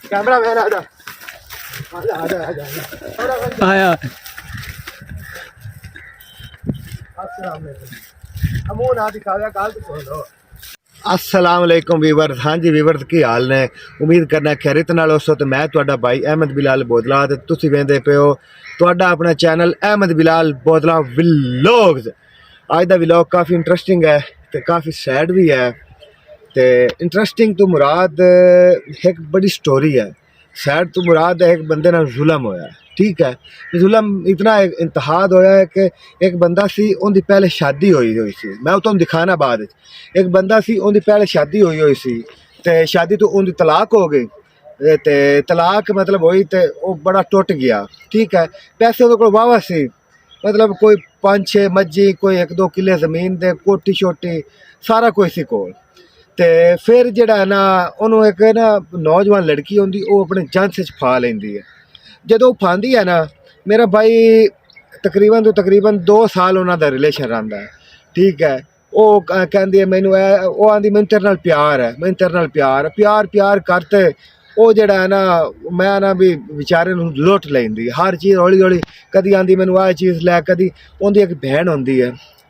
Camera man आजा आजा आजा आजा आया। अस्सलाम वालेकुम अमून आ दिखाया गाल तो सुन लो। अस्सलाम वालेकुम वीवर्स। हाँ जी वीवर्स की हाल ने उम्मीद करना खैरियत नाल होसो। तो मैं तुहाडा भाई अहमद बिलाल बोदला ते तुसीं वेंदे पे हो तुहाडा अपना चैनल अहमद बिलाल बोदला व्लॉग्स। आज दा व्लॉग काफ़ी इंटरेस्टिंग है तो काफ़ी सैड भी है। तो इंटरेस्टिंग तो मुराद एक बड़ी स्टोरी है, सैड तो मुराद है एक बंदे नाल जुल्म होया। ठीक है, जुल्म इतना इंतहाद होया है कि एक बंदा सी उनकी पहले शादी हुई सी। मैं तुहानू दिखाना बाद विच। एक बंदा सी उनकी पहले शादी हुई सी ते शादी तो उनकी तलाक हो गई ते तलाक मतलब हुई तो वो बड़ा टुट गया। ठीक है, पैसे उहदे कोल वाहवा सी, मतलब कोई 5-6 मज्जी, कोई 1-2 किले ज़मीन दे, कोठी शोटी सारा कोई सी कोल। ते फिर जिहड़ा है ना उन्होंने एक ना नौजवान लड़की होंदी वो अपने जंस च फा लेंदी है। जदों फांदी है ना मेरा भाई तकरीबन तो तकरीबन 2 साल उन्हों का रिलेशन रहा है। ठीक है, वो कहती है मैनू वो आँदी मैनू तेरे नाल प्यार है, मैनू तेरे नाल प्यार प्यार प्यार करते वो जड़ा है ना मैं ना भी बेचारे नूं लुट लेंदी हर चीज़ हौली हौली। कदी आँदी मैनू आ चीज़ लै, कदी उनकी एक बहन होंदी है।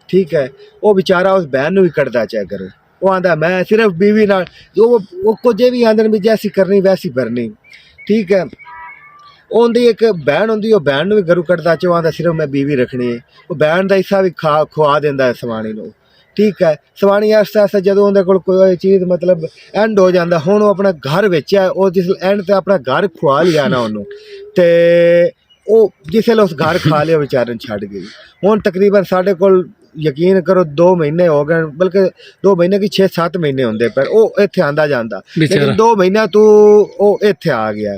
ठीक है, वो बेचारा उस बहन नूं भी कटदा चाहे करो। वो आंदा मैं सिर्फ बीवी नाल जो वो कुछ भी आंदे भी जैसी करनी वैसी भरनी। ठीक है, उनकी एक बहन होंदी वो बहन भी घरों कटदा चाहे आंदा सिर्फ मैं बीवी रखनी है। वो बहन का हिस्सा भी खुआ देंदा है सवाणी नूं। ठीक है, सवाणी आस्ते आस्ते जदों उहदे कोल कोई चीज़ मतलब एंड हो जाता हुण वो अपना घर बेचा वो जिस एंड ते अपना घर खुआ लिया ना उन्होंने ते वो जिसले उस घर खा लिया बेचारे छड्ड गई। हुण तकरीबन साढ़े कोल यकीन करो 2 महीने हो गए, बल्कि 2 महीने की 6-7 महीने होंगे पर वो इत्थे आंदा जांदा, लेकिन 2 महीना तो वो इत्थे आ गया।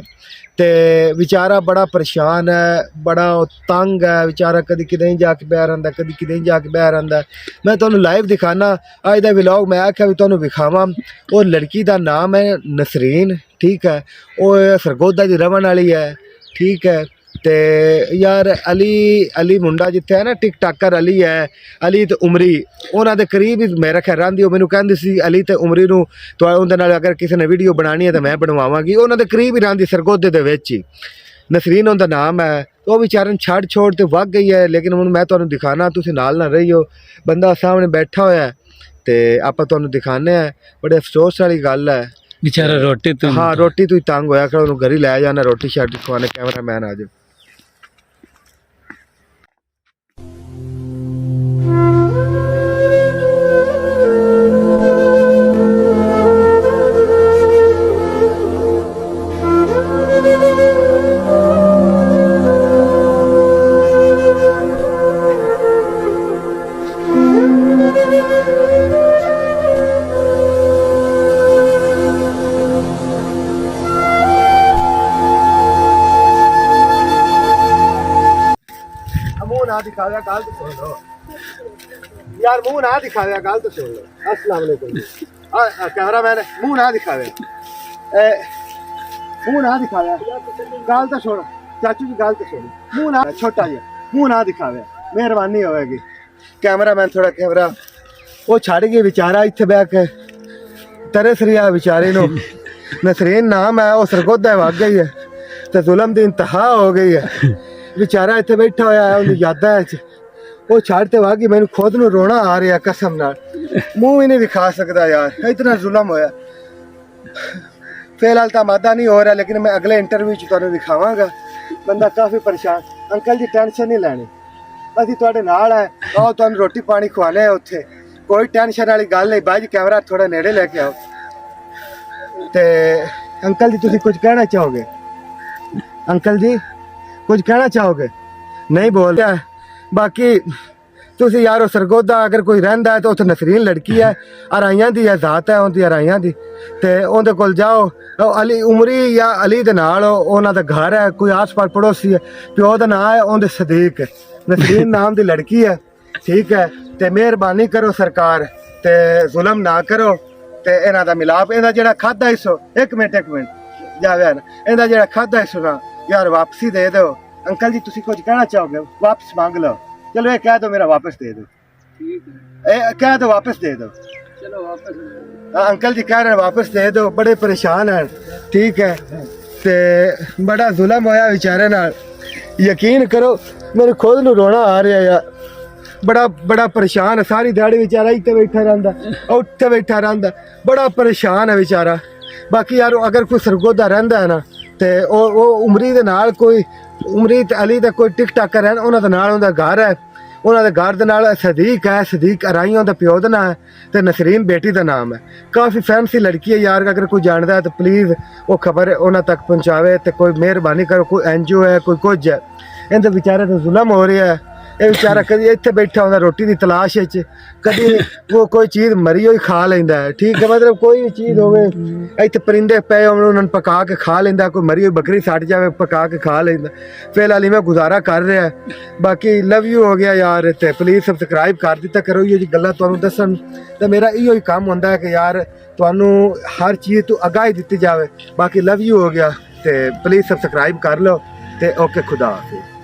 ते बेचारा बड़ा परेशान है, बड़ा तंग है बेचारा। कभी कितें जाके बह रहा, कभी कितें जाके बह रहा। मैं तुहानू लाइव दिखाना अज दा व्लॉग। मैं आख्या भी तुहानू विखावां। वो लड़की का नाम है नसरीन। ठीक है, वो सरगोदा की रहने वाली है। ठीक है, ते यार अली मुंडा जिथे है ना टिकटाकर अली है, अली तो उमरी उन्होंने दे करीब ही मेरा ख्याल रही। वो मैनू कहती सी अली तो उमरी नूं तो उनदे नाल अगर किसी ने वीडियो बनानी है तो मैं बनवावांगी। उन्होंने दे करीब ही रही सरगोदे दे विच ही। नसरीन उनका नाम है। वो बेचारे छड़ छोड़ तो वग गई है, लेकिन हुण मैं तुहानू दिखाना, तुसीं नाल ना रहियो। बंदा सामने बैठा होया है ते आपां तुहानू दिखाने हैं। बड़े अफसोस वाली गल है बेचारा रोटी तो हाँ रोटी तो ही तंग होया कर उन्होंने घर ही लै जाना रोटी शाटी खवाने। कैमरा मैन आ जाओ। मुंह ना दिखाया गाल तो सुन लो यार, मुंह ना दिखाया गाल तो सुन लो। अस्सलाम वालेकुम कैमरा मैन मुंह ना दिखावे, मुंह ना दिखाया गाल तो सुन। चाचू की गाल तो सुन, मुंह ना छोटा जी मुंह ना दिखावे, मेहरबानी होगी। कैमरा मैन थोड़ा कैमरा वो छड़ गई बेचारा इत्थे बह के तरस रहा बेचारे नूं। नसरीन नाम है, वो सरगोदा वग गई है तो जुल्म की इंतहा हो गई है। बेचारा इत्थे बैठा होया है उनकी यादां च वो छड़ ते वागी। मैनू खुद नूं रोना आ रहा कसम नाल, मुंह ही नहीं दिखा सकता यार, इतना जुल्म होया। फिलहाल तो मादा नहीं हो रहा, लेकिन मैं अगले इंटरव्यू च तुहानू दिखावांगा। बंदा काफ़ी परेशान। अंकल जी टेंशन नहीं लैनी, असीं तुहाडे नाल है। आओ तुहानू रोटी पानी खवाने हैं उत्थे, कोई टेंशन वाली गल नहीं। बाजी कैमरा थोड़ा नेड़े लेके आओ। ते अंकल जी तुसीं कुछ कहना चाहोगे? अंकल जी कुछ कहना चाहोगे? नहीं बोल रहा। बाकी तुसी यारो सरगोदा अगर कोई रहिंदा है तो उत्थे नसरीन लड़की है, अराइयां दी है, जात है उनकी अराइयां दी। ते उहदे कोल जाओ, अली उमरी या अली दे नाल उन्हां दा घर है, कोई आस पास पड़ोसी है। प्यो दा नाम है उहदे सदीक, नसरीन नाम दी लड़की है। ठीक है, ते मेहरबानी करो सरकार ते जुल्म ना करो ते इन्हां दा मिलाप। इहदा जेहड़ा खादा हिस्सो एक मिनट जावे ना, इहदा जेहड़ा खादा हिस्सो ना यार वापसी दे दो। अंकल जी तुसी कुछ कहना चाहोगे? वापस मांग लो। चलो ये कह दो मेरा वापस दे दो। कह दो वापस दे दो। चलो वापस अंकल जी कह रहे हैं वापस दे दो, बड़े परेशान हैं। ठीक है, ਤੇ ਬੜਾ ਜ਼ੁਲਮ ਹੋਇਆ ਵਿਚਾਰੇ ਨਾਲ। ਯਕੀਨ ਕਰੋ ਮੈਨੂੰ ਖੁਦ ਨੂੰ ਰੋਣਾ ਆ ਰਿਹਾ ਯਾਰ। ਬੜਾ ਪਰੇਸ਼ਾਨ ਹੈ। ਸਾਰੀ ਦਿਹਾੜੀ ਵਿਚਾਰਾ ਇੱਥੇ ਬੈਠਾ ਰਹਿੰਦਾ, ਉੱਥੇ ਬੈਠਾ ਰਹਿੰਦਾ, ਬੜਾ ਪਰੇਸ਼ਾਨ ਹੈ ਵਿਚਾਰਾ। ਬਾਕੀ ਯਾਰ ਅਗਰ ਕੋਈ ਸਰਗੋਦਾ ਰਹਿੰਦਾ ਹੈ ਨਾ ਤੇ ਉਹ ਉਮਰੀ ਦੇ ਨਾਲ ਕੋਈ ਉਮਰੀ ਤੇ ਅਲੀ ਦਾ ਕੋਈ ਟਿਕ ਟਾਕਰ ਰਹਿਣ, ਉਹਨਾਂ ਦੇ ਨਾਲ ਉਹਦਾ ਘਰ ਹੈ। ਉਹਨਾਂ ਦੇ ਘਰ ਦੇ ਨਾਲ ਸਦੀਕ ਹੈ, ਸਦੀਕ ਅਰਾਈਆਂ ਦਾ ਪਿਓ ਦਾ ਨਾਮ ਹੈ ਤੇ ਨਸਰੀਨ ਬੇਟੀ ਦਾ ਨਾਮ ਹੈ। ਕਾਫੀ ਫੈਮਸੀ ਲੜਕੀ ਹੈ ਯਾਰ। ਅਗਰ ਕੋਈ ਜਾਣਦਾ ਹੈ ਤਾਂ ਪਲੀਜ਼ ਉਹ ਖਬਰ ਉਹਨਾਂ ਤੱਕ ਪਹੁੰਚਾਵੇ ਤੇ ਕੋਈ ਮਿਹਰਬਾਨੀ ਕਰੋ। ਕੋਈ NGO ਹੈ, ਕੋਈ ਕੁਝ ਹੈ, ਇਹਦੇ ਵਿਚਾਰੇ ਤੇ ਜ਼ੁਲਮ ਹੋ ਰਿਹਾ ਹੈ। ਇਹ ਵਿਚਾਰਾ ਕਦੀ ਇੱਥੇ ਬੈਠਾ ਹੁੰਦਾ ਰੋਟੀ ਦੀ ਤਲਾਸ਼ ਵਿੱਚ, ਕਦੀ ਉਹ ਕੋਈ ਚੀਜ਼ ਮਰੀ ਹੋਈ ਖਾ ਲੈਂਦਾ ਹੈ। ਠੀਕ ਹੈ, ਮਤਲਬ ਕੋਈ ਵੀ ਚੀਜ਼ ਹੋਵੇ, ਇੱਥੇ ਪਰਿੰਦੇ ਪਏ ਹੋਣ ਉਹਨਾਂ ਨੂੰ ਪਕਾ ਕੇ ਖਾ ਲੈਂਦਾ। ਕੋਈ ਮਰੀ ਹੋਈ ਬੱਕਰੀ ਸੱਟ ਜਾਵੇ ਪਕਾ ਕੇ ਖਾ ਲੈਂਦਾ। ਫਿਲਹਾਲ ਮੈਂ ਗੁਜ਼ਾਰਾ ਕਰ ਰਿਹਾ। ਬਾਕੀ ਲਵ ਯੂ ਹੋ ਗਿਆ ਯਾਰ। ਤੇ ਪਲੀਜ਼ ਸਬਸਕ੍ਰਾਈਬ ਕਰ ਦਿੱਤਾ ਕਰੋ। ਇਹੋ ਜਿਹੀ ਗੱਲਾਂ ਤੁਹਾਨੂੰ ਦੱਸਣ ਤੇ ਮੇਰਾ ਇਹੋ ਹੀ ਕੰਮ ਹੁੰਦਾ ਹੈ ਕਿ ਯਾਰ ਤੁਹਾਨੂੰ ਹਰ ਚੀਜ਼ ਤੋਂ ਅਗਾਹੀ ਦਿੱਤੀ ਜਾਵੇ। ਬਾਕੀ ਲਵ ਯੂ ਹੋ ਗਿਆ ਤੇ ਪਲੀਜ਼ ਸਬਸਕ੍ਰਾਈਬ ਕਰ ਲਓ ਤੇ ਓਕੇ, ਖੁਦਾ ਹਾਫਿਜ਼।